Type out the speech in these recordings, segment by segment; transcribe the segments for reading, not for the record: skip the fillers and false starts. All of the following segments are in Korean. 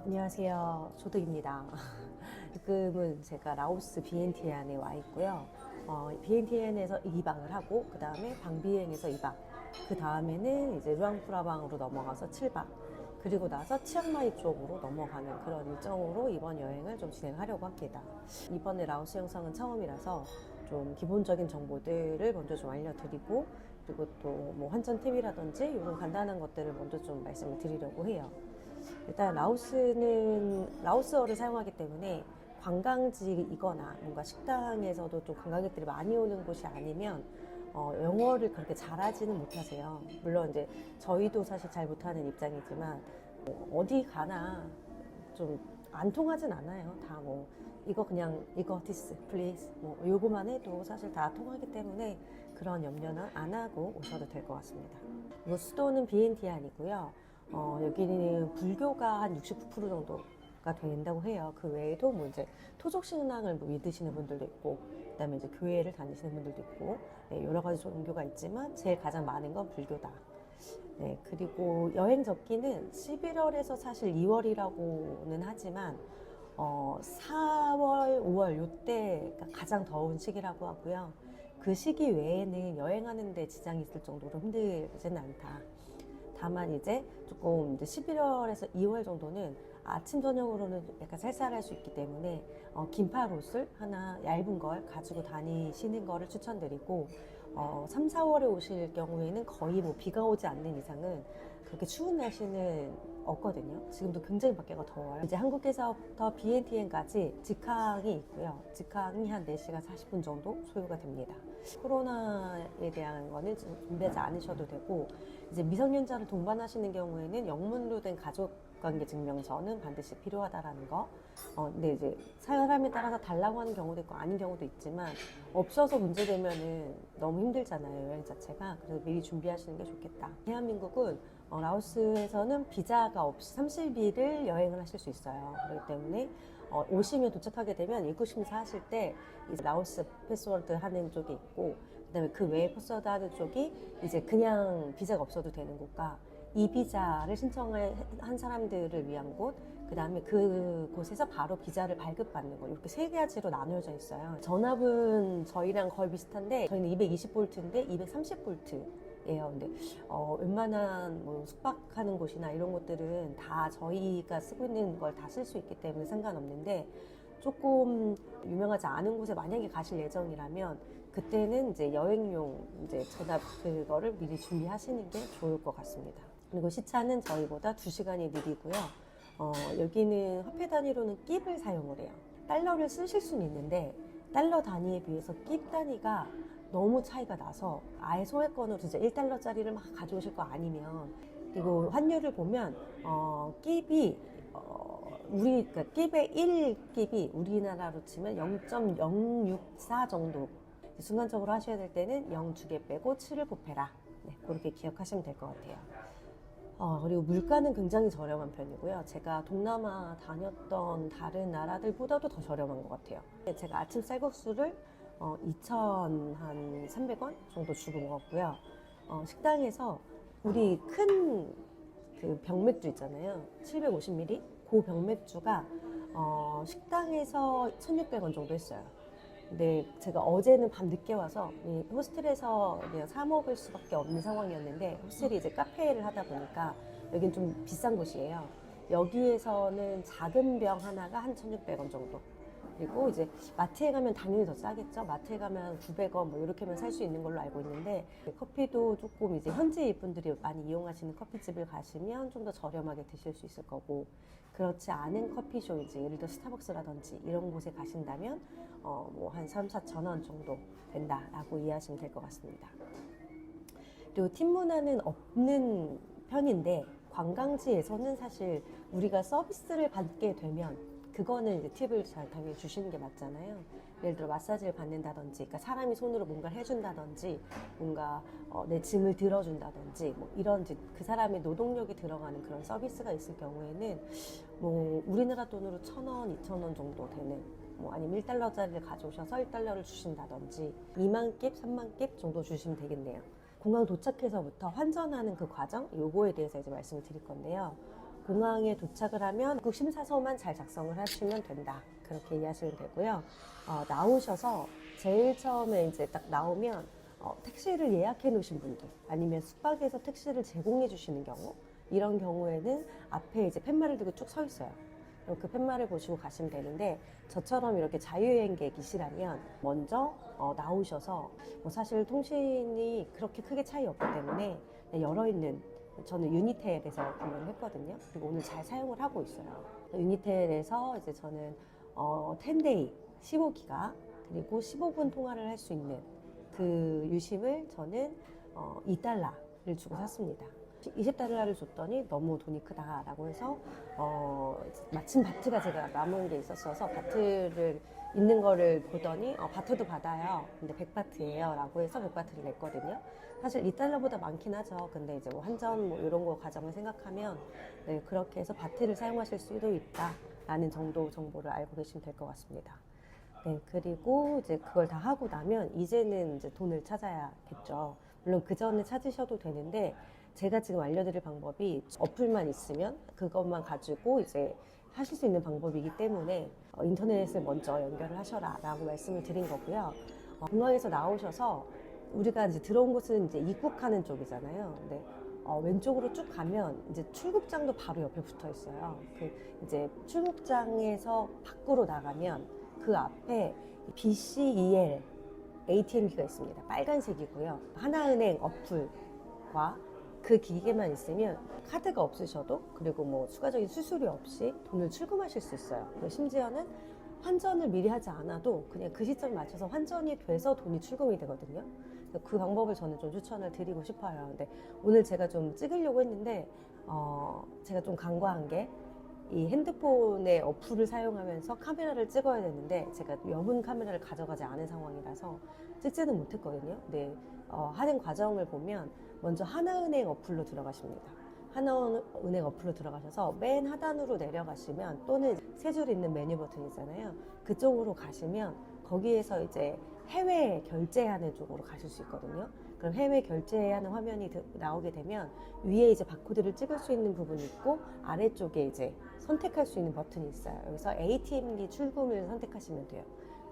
안녕하세요. 조득입니다. 지금은 제가 라오스 비엔티안에 와 있고요. 비엔티안에서 2박을 하고, 그 다음에 방비행에서 2박, 그 다음에는 이제 루앙프라방으로 넘어가서 7박, 그리고 나서 치앙마이 쪽으로 넘어가는 그런 일정으로 이번 여행을 좀 진행하려고 합니다. 이번에 라오스 영상은 처음이라서 좀 기본적인 정보들을 먼저 좀 알려드리고, 그리고 또 뭐 환전 팁이라든지 이런 간단한 것들을 먼저 좀 말씀을 드리려고 해요. 일단 라오스는 라오스어를 사용하기 때문에 관광지이거나 뭔가 식당에서도 좀 관광객들이 많이 오는 곳이 아니면 영어를 그렇게 잘하지는 못하세요. 물론 이제 저희도 사실 잘 못하는 입장이지만 어디 가나 좀 안 통하진 않아요. 다 뭐 이거 그냥 이거 this please 뭐 요거만 해도 사실 다 통하기 때문에 그런 염려는 안 하고 오셔도 될 것 같습니다. 그리고 수도는 비엔티안이고요. 여기는 불교가 한 69% 정도가 된다고 해요. 그 외에도 뭐 이제 토속 신앙을 뭐 믿으시는 분들도 있고, 그다음에 이제 교회를 다니시는 분들도 있고, 네, 여러 가지 종교가 있지만 제일 가장 많은 건 불교다. 네, 그리고 여행 접기는 11월에서 사실 2월이라고는 하지만 4월, 5월 요때가 가장 더운 시기라고 하고요. 그 시기 외에는 여행하는데 지장이 있을 정도로 힘들지는 않다. 다만 이제 조금 이제 11월에서 2월 정도는 아침 저녁으로는 약간 쌀쌀할 수 있기 때문에 긴팔 옷을 하나 얇은 걸 가지고 다니시는 거를 추천드리고, 3, 4월에 오실 경우에는 거의 뭐 비가 오지 않는 이상은 그렇게 추운 날씨는 없거든요. 지금도 굉장히 밖에가 더워요. 이제 한국에서부터 비엔티엔까지 직항이 있고요. 직항이 한 4시간 40분 정도 소요가 됩니다. 코로나에 대한 거는 준비하지 않으셔도 되고, 이제 미성년자를 동반하시는 경우에는 영문으로 된 가족관계 증명서는 반드시 필요하다라는 거. 근데 이제 사람에 따라서 달라고 하는 경우도 있고 아닌 경우도 있지만, 없어서 문제되면은 너무 힘들잖아요, 여행 자체가. 그래서 미리 준비하시는 게 좋겠다. 대한민국은 라오스에서는 비자가 없이 30일을 여행을 하실 수 있어요. 그렇기 때문에 오시면 도착하게 되면 입국 심사하실 때 이제 라오스 패스워드 하는 쪽이 있고, 그다음에 그 외에 패스워드 하는 쪽이 이제 그냥 비자가 없어도 되는 곳과 이 비자를 신청한 사람들을 위한 곳, 그 다음에 그곳에서 바로 비자를 발급받는 거, 이렇게 세 가지로 나누어져 있어요. 전압은 저희랑 거의 비슷한데 저희는 220볼트인데 230볼트예요. 근데 웬만한 뭐 숙박하는 곳이나 이런 곳들은 다 저희가 쓰고 있는 걸 다 쓸 수 있기 때문에 상관없는데, 조금 유명하지 않은 곳에 만약에 가실 예정이라면 그때는 이제 여행용 이제 전압 그거를 미리 준비하시는 게 좋을 것 같습니다. 그리고 시차는 저희보다 2시간이 느리고요. 여기는 화폐 단위로는 깁을 사용을 해요. 달러를 쓰실 수는 있는데 달러 단위에 비해서 깁 단위가 너무 차이가 나서 아예 소액권으로 진짜 1달러짜리를 막 가져오실 거 아니면, 그리고 환율을 보면 깁이 그러니까 깁의 1깁이 우리나라로 치면 0.064 정도. 순간적으로 하셔야 될 때는 0 2개 빼고 7을 곱해라. 네, 그렇게 기억하시면 될 것 같아요. 그리고 물가는 굉장히 저렴한 편이고요. 제가 동남아 다녔던 다른 나라들보다도 더 저렴한 것 같아요. 제가 아침 쌀국수를 2,300원 정도 주고 먹었고요. 식당에서 우리 큰 그 병맥주 있잖아요. 750ml? 그 병맥주가 식당에서 1,600원 정도 했어요. 근데 제가 어제는 밤 늦게 와서 이 호스텔에서 그냥 사 먹을 수밖에 없는 상황이었는데, 호스텔이 이제 카페를 하다 보니까 여긴 좀 비싼 곳이에요. 여기에서는 작은 병 하나가 한 1,600원 정도. 그리고 이제 마트에 가면 당연히 더 싸겠죠. 마트에 가면 900원 뭐 이렇게만 살 수 있는 걸로 알고 있는데, 커피도 조금 이제 현지 분들이 많이 이용하시는 커피집을 가시면 좀 더 저렴하게 드실 수 있을 거고, 그렇지 않은 커피숍, 이제 예를 들어 스타벅스라든지 이런 곳에 가신다면 뭐 한 3, 4천 원 정도 된다라고 이해하시면 될 것 같습니다. 그리고 팁 문화는 없는 편인데, 관광지에서는 사실 우리가 서비스를 받게 되면 그거는 이제 팁을 잘 당연히 주시는 게 맞잖아요. 예를 들어 마사지를 받는다든지, 그러니까 사람이 손으로 뭔가를 해준다든지, 뭔가 내 짐을 들어준다든지, 뭐 이런 그 사람의 노동력이 들어가는 그런 서비스가 있을 경우에는 뭐 우리나라 돈으로 1,000원, 2,000원 정도 되는, 뭐 아니면 1달러짜리를 가져오셔서 1달러를 주신다든지 2만 깁, 3만 깁 정도 주시면 되겠네요. 공항 도착해서부터 환전하는 그 과정, 요거에 대해서 이제 말씀을 드릴 건데요. 공항에 도착을 하면 입국 심사서만 잘 작성을 하시면 된다. 그렇게 이해하시면 되고요. 나오셔서 제일 처음에 이제 딱 나오면 택시를 예약해 놓으신 분들 아니면 숙박에서 택시를 제공해 주시는 경우 이런 경우에는 앞에 이제 팻말을 들고 쭉 서 있어요. 그럼 그 팻말을 보시고 가시면 되는데 저처럼 이렇게 자유여행객이시라면 먼저 나오셔서 뭐 사실 통신이 그렇게 크게 차이 없기 때문에 열어있는 저는 유니텔에서 구매를 했거든요. 그리고 오늘 잘 사용을 하고 있어요. 유니텔에서 이제 저는 10데이 15기가 그리고 15분 통화를 할 수 있는 그 유심을 저는 $2를 주고 샀습니다. 20달러를 줬더니 너무 돈이 크다라고 해서 마침 바트가 제가 남은 게 있었어서 바트를 있는 거를 보더니 바트도 받아요. 근데 100바트예요 라고 해서 100바트를 냈거든요. 사실 2달러보다 많긴 하죠. 근데 이제 뭐 환전 뭐 이런 거 과정을 생각하면 네, 그렇게 해서 바트를 사용하실 수도 있다라는 정도 정보를 알고 계시면 될 것 같습니다. 네, 그리고 이제 그걸 다 하고 나면 이제는 이제 돈을 찾아야겠죠. 물론 그 전에 찾으셔도 되는데 제가 지금 알려드릴 방법이 어플만 있으면 그것만 가지고 이제 하실 수 있는 방법이기 때문에 인터넷을 먼저 연결을 하셔라 라고 말씀을 드린 거고요. 공항에서 나오셔서 우리가 이제 들어온 곳은 이제 입국하는 쪽이잖아요. 근데 왼쪽으로 쭉 가면 이제 출국장도 바로 옆에 붙어 있어요. 그 이제 출국장에서 밖으로 나가면 그 앞에 BCEL ATM기가 있습니다. 빨간색이고요. 하나은행 어플과 그 기계만 있으면 카드가 없으셔도 그리고 뭐 추가적인 수수료 없이 돈을 출금하실 수 있어요. 그리고 심지어는 환전을 미리 하지 않아도 그냥 그 시점에 맞춰서 환전이 돼서 돈이 출금이 되거든요. 그 방법을 저는 좀 추천을 드리고 싶어요. 근데 오늘 제가 좀 찍으려고 했는데 제가 좀 간과한 게 이 핸드폰의 어플을 사용하면서 카메라를 찍어야 되는데 제가 여분 카메라를 가져가지 않은 상황이라서 찍지는 못했거든요. 근데 하는 과정을 보면 먼저 하나은행 어플로 들어가십니다. 하나은행 어플로 들어가셔서 맨 하단으로 내려가시면 또는 세 줄 있는 메뉴 버튼 있잖아요. 그쪽으로 가시면 거기에서 이제 해외 결제하는 쪽으로 가실 수 있거든요. 그럼 해외 결제하는 화면이 나오게 되면 위에 이제 바코드를 찍을 수 있는 부분이 있고 아래쪽에 이제 선택할 수 있는 버튼이 있어요. 여기서 ATM기 출금을 선택하시면 돼요.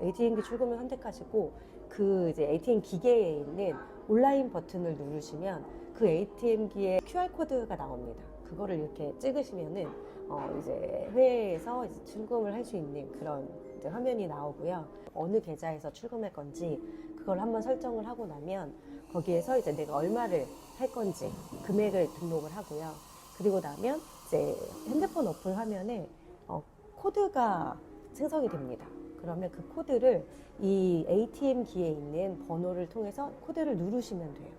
ATM기 출금을 선택하시고 그 이제 ATM 기계에 있는 온라인 버튼을 누르시면 그 ATM기에 QR코드가 나옵니다. 그거를 이렇게 찍으시면은 이제 해외에서 이제 출금을 할 수 있는 그런 이제 화면이 나오고요. 어느 계좌에서 출금할 건지 그걸 한번 설정을 하고 나면 거기에서 이제 내가 얼마를 할 건지 금액을 등록을 하고요. 그리고 나면 이제 핸드폰 어플 화면에 코드가 생성이 됩니다. 그러면 그 코드를 이 ATM기에 있는 번호를 통해서 코드를 누르시면 돼요.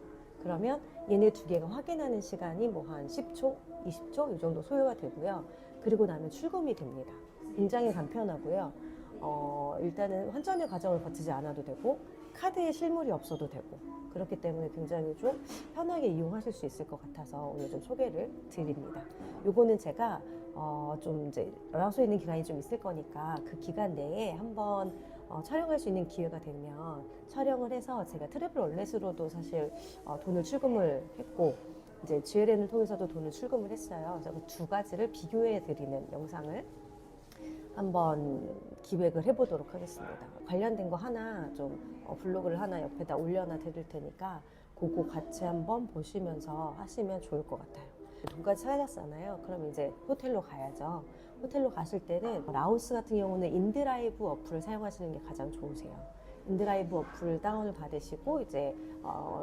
그러면 얘네 두 개가 확인하는 시간이 뭐 한 10초, 20초 이 정도 소요가 되고요. 그리고 나면 출금이 됩니다. 굉장히 간편하고요. 일단은 환전의 과정을 거치지 않아도 되고 카드에 실물이 없어도 되고 그렇기 때문에 굉장히 좀 편하게 이용하실 수 있을 것 같아서 오늘 좀 소개를 드립니다. 요거는 제가 좀 이제 연락 수 있는 기간이 좀 있을 거니까 그 기간 내에 한번 촬영할 수 있는 기회가 되면 촬영을 해서 제가 트래블 월렛으로도 사실 돈을 출금을 했고 이제 GLN을 통해서도 돈을 출금을 했어요. 그래서 그 두 가지를 비교해 드리는 영상을 한번 기획을 해보도록 하겠습니다. 관련된 거 하나 좀 블로그를 하나 옆에다 올려놔 드릴 테니까 그거 같이 한번 보시면서 하시면 좋을 것 같아요. 돈까지 찾았잖아요. 그럼 이제 호텔로 가야죠. 호텔로 가실 때는 라오스 같은 경우는 인드라이브 어플을 사용하시는 게 가장 좋으세요. 인드라이브 어플을 다운을 받으시고 이제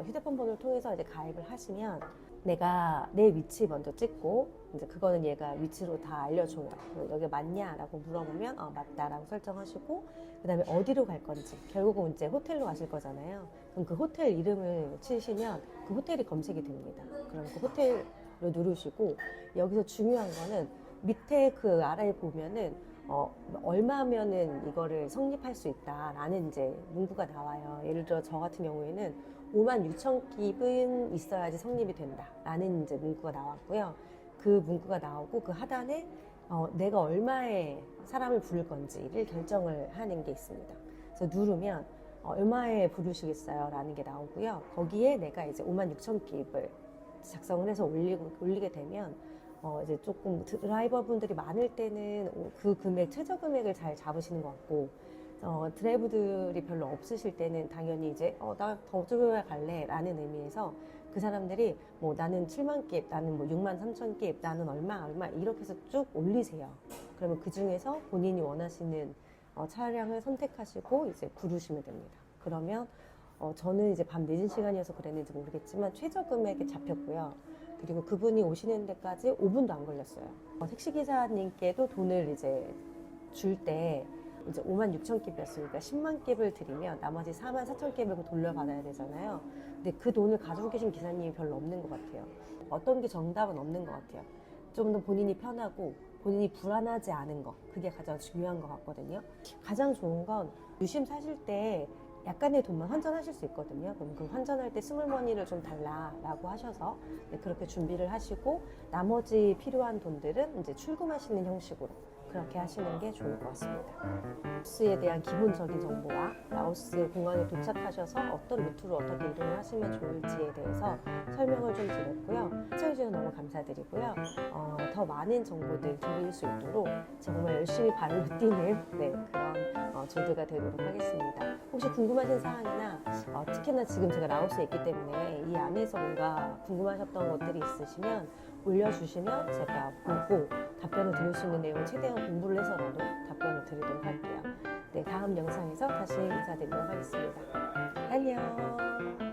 휴대폰 번호를 통해서 이제 가입을 하시면 내가 내 위치 먼저 찍고 이제 그거는 얘가 위치로 다 알려줘요. 여기 맞냐라고 물어보면 맞다라고 설정하시고 그 다음에 어디로 갈 건지 결국은 이제 호텔로 가실 거잖아요. 그럼 그 호텔 이름을 치시면 그 호텔이 검색이 됩니다. 그럼 그 호텔로 누르시고 여기서 중요한 거는 밑에 그 아래에 보면은 얼마면은 이거를 성립할 수 있다라는 이제 문구가 나와요. 예를 들어 저 같은 경우에는 56,000깁은 있어야지 성립이 된다라는 이제 문구가 나왔고요. 그 문구가 나오고 그 하단에 내가 얼마의 사람을 부를 건지를 결정을 하는 게 있습니다. 그래서 누르면 얼마에 부르시겠어요? 라는 게 나오고요. 거기에 내가 이제 56,000깁을 작성을 해서 올리게 되면 이제 조금 드라이버 분들이 많을 때는 그 금액, 최저 금액을 잘 잡으시는 것 같고, 드라이브들이 별로 없으실 때는 당연히 이제, 나 더 조금만 갈래 라는 의미에서 그 사람들이 뭐 나는 7만 깁, 나는 뭐 6만 3천 깁, 나는 얼마 이렇게 해서 쭉 올리세요. 그러면 그 중에서 본인이 원하시는 차량을 선택하시고 이제 부르시면 됩니다. 그러면 저는 이제 밤 늦은 시간이어서 그랬는지 모르겠지만 최저 금액이 잡혔고요. 그리고 그분이 오시는 데까지 5분도 안 걸렸어요. 택시기사님께도 돈을 이제 줄 때 이제 5만 6천 깁이었으니까 10만 깁을 드리면 나머지 4만 4천 깁을 돌려받아야 되잖아요. 근데 그 돈을 가지고 계신 기사님이 별로 없는 것 같아요. 어떤 게 정답은 없는 것 같아요. 좀 더 본인이 편하고 본인이 불안하지 않은 거, 그게 가장 중요한 것 같거든요. 가장 좋은 건 유심 사실 때 약간의 돈만 환전하실 수 있거든요. 그럼 그 환전할 때 스몰머니를 좀 달라라고 하셔서 그렇게 준비를 하시고 나머지 필요한 돈들은 이제 출금하시는 형식으로 그렇게 하시는 게 좋을 것 같습니다. 라오스에 대한 기본적인 정보와 라오스 공항에 도착하셔서 어떤 루트로 어떻게 이동을 하시면 좋을지에 대해서 설명을 좀 드렸고요. 시청해주셔서 너무 감사드리고요. 더 많은 정보들 드릴 수 있도록 정말 열심히 발로 뛰는 그런 조드가 되도록 하겠습니다. 혹시 궁금하신 사항이나 특히나 지금 제가 라오스에 있기 때문에 이 안에서 뭔가 궁금하셨던 것들이 있으시면 올려주시면 제가 보고 답변을 드릴 수 있는 내용을 최대한 공부를 해서라도 답변을 드리도록 할게요. 다음 영상에서 다시 인사드리도록 하겠습니다. 안녕.